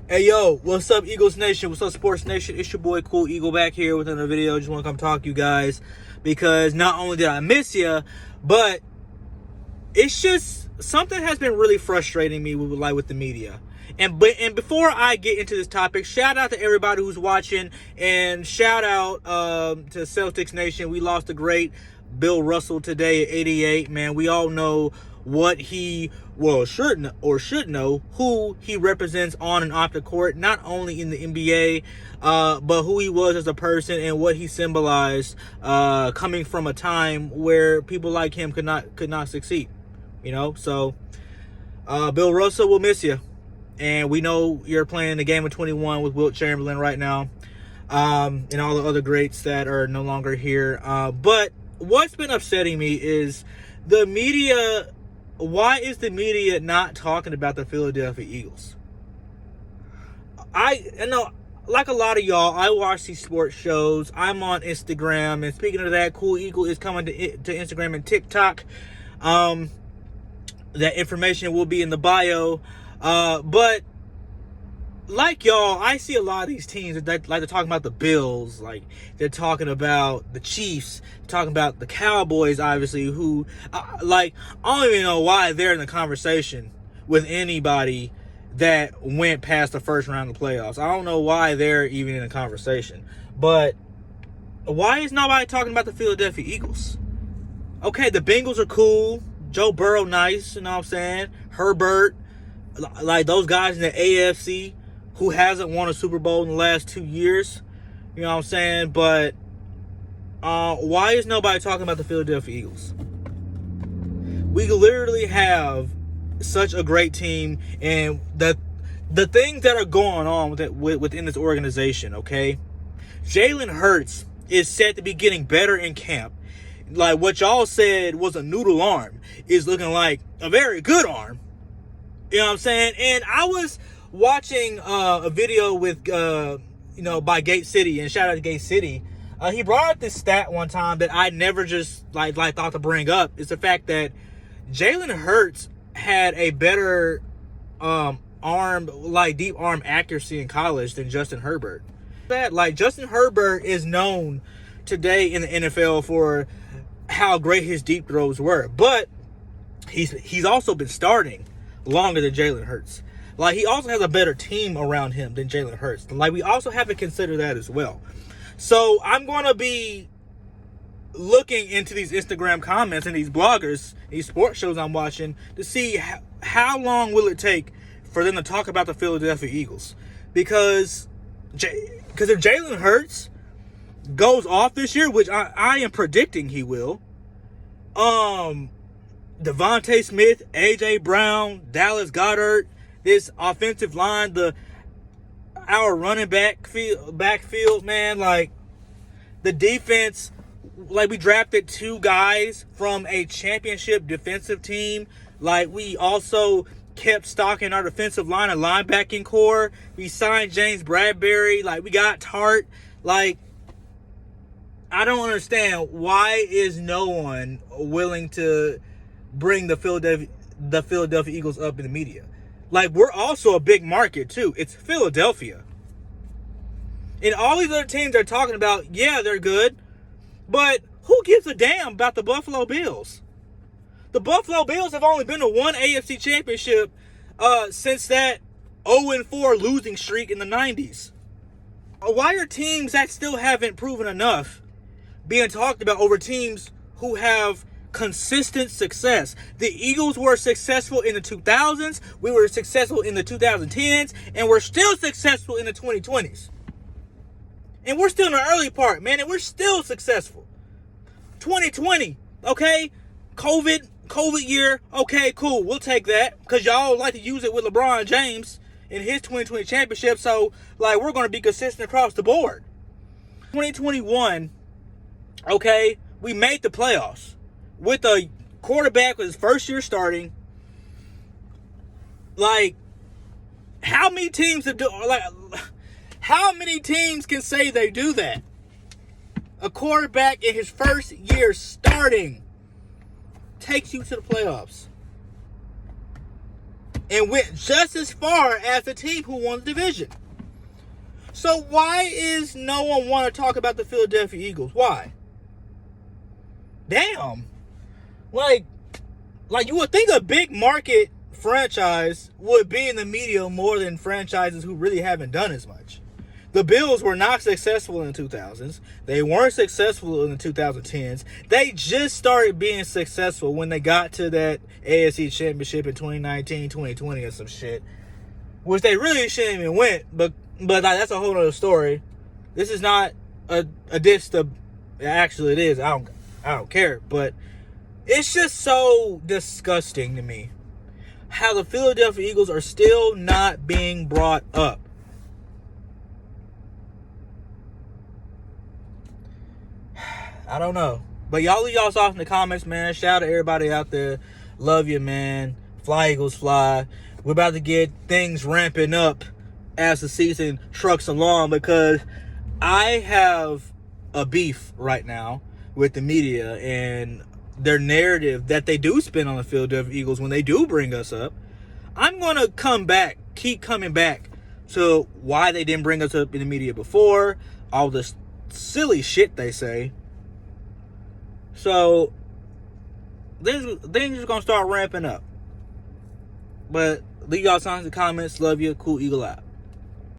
Hey yo, what's up Eagles Nation? What's up Sports Nation? It's your boy Cool Eagle back here with another video. Just want to come talk to you guys because not only did I miss you, but it's just something has been really frustrating me with the media. And before I get into this topic, shout out to everybody who's watching and shout out to Celtics Nation. We lost a great Bill Russell today at 88. Man, we all know what he should know who he represents on and off the court, not only in the NBA, but who he was as a person and what he symbolized, coming from a time where people like him could not succeed. So Bill Russell, will miss you. And we know you're playing the game of 21 with Wilt Chamberlain right now, and all the other greats that are no longer here. But what's been upsetting me is the media. Why is the media not talking about the Philadelphia Eagles? I know, like a lot of y'all, I watch these sports shows. I'm on Instagram, and speaking of that, Cool Eagle is coming to Instagram and TikTok. That information will be in the bio. But like y'all, I see a lot of these teams that like they're talking about the Bills, like they're talking about the Chiefs, talking about the Cowboys, obviously, who I don't even know why they're in the conversation with anybody that went past the first round of the playoffs. I don't know why they're even in the conversation. But why is nobody talking about the Philadelphia Eagles? Okay, the Bengals are cool. Joe Burrow, nice, you know what I'm saying? Herbert, like those guys in the AFC who hasn't won a Super Bowl in the last 2 years. You know what I'm saying? But why is nobody talking about the Philadelphia Eagles? We literally have such a great team, and the things that are going on within this organization, okay? Jalen Hurts is said to be getting better in camp. Like what y'all said was a noodle arm is looking like a very good arm. You know what I'm saying? And I was watching a video with, by Gate City, and shout out to Gate City. He brought up this stat one time that I never just thought to bring up. It's the fact that Jalen Hurts had a better deep arm accuracy in college than Justin Herbert. Justin Herbert is known today in the NFL for how great his deep throws were, but he's also been starting longer than Jalen Hurts. He also has a better team around him than Jalen Hurts. We also have to consider that as well. So I'm going to be looking into these Instagram comments and these bloggers, these sports shows I'm watching, to see how long will it take for them to talk about the Philadelphia Eagles. Because if Jalen Hurts goes off this year, which I am predicting he will, Devontae Smith, A.J. Brown, Dallas Goedert, this offensive line, our running backfield, man, the defense, we drafted 2 guys from a championship defensive team. We also kept stocking our defensive line and linebacking core. We signed James Bradbury. We got Tart. I don't understand, why is no one willing to bring the Philadelphia Eagles up in the media? We're also a big market too. It's Philadelphia. And all these other teams are talking about, yeah, they're good, but who gives a damn about the Buffalo Bills? The Buffalo Bills have only been to one AFC championship since that 0-4 losing streak in the 90s. Why are teams that still haven't proven enough being talked about over teams who have consistent success? The Eagles were successful in the 2000s, we were successful in the 2010s, and we're still successful in the 2020s. And we're still in the early part, man, and we're still successful. 2020, okay? COVID year, okay, cool, we'll take that, because y'all like to use it with LeBron James in his 2020 championship, so, we're going to be consistent across the board. 2021, okay, we made the playoffs with a quarterback with his first year starting. How many teams how many teams can say they do that? A quarterback in his first year starting takes you to the playoffs. and went just as far as the team who won the division. So why is no one want to talk about the Philadelphia Eagles? Why? Damn. Like you would think a big market franchise would be in the media more than franchises who really haven't done as much. The Bills were not successful in the 2000s. They weren't successful in the 2010s. They just started being successful when they got to that AFC Championship in 2019, 2020 or some shit, which they really shouldn't even win. But that's a whole other story. This is not a diss to. Actually, it is. I don't care. But it's just so disgusting to me how the Philadelphia Eagles are still not being brought up. I don't know. But y'all leave y'all thoughts in the comments, man. Shout out to everybody out there. Love you, man. Fly, Eagles, fly. We're about to get things ramping up as the season trucks along, because I have a beef right now with the media and their narrative that they do spin on the Philadelphia Eagles when they do bring us up. I'm going to keep coming back to why they didn't bring us up in the media before, all this silly shit they say. So, things are going to start ramping up. But leave y'all signs in the comments. Love you. Cool Eagle out.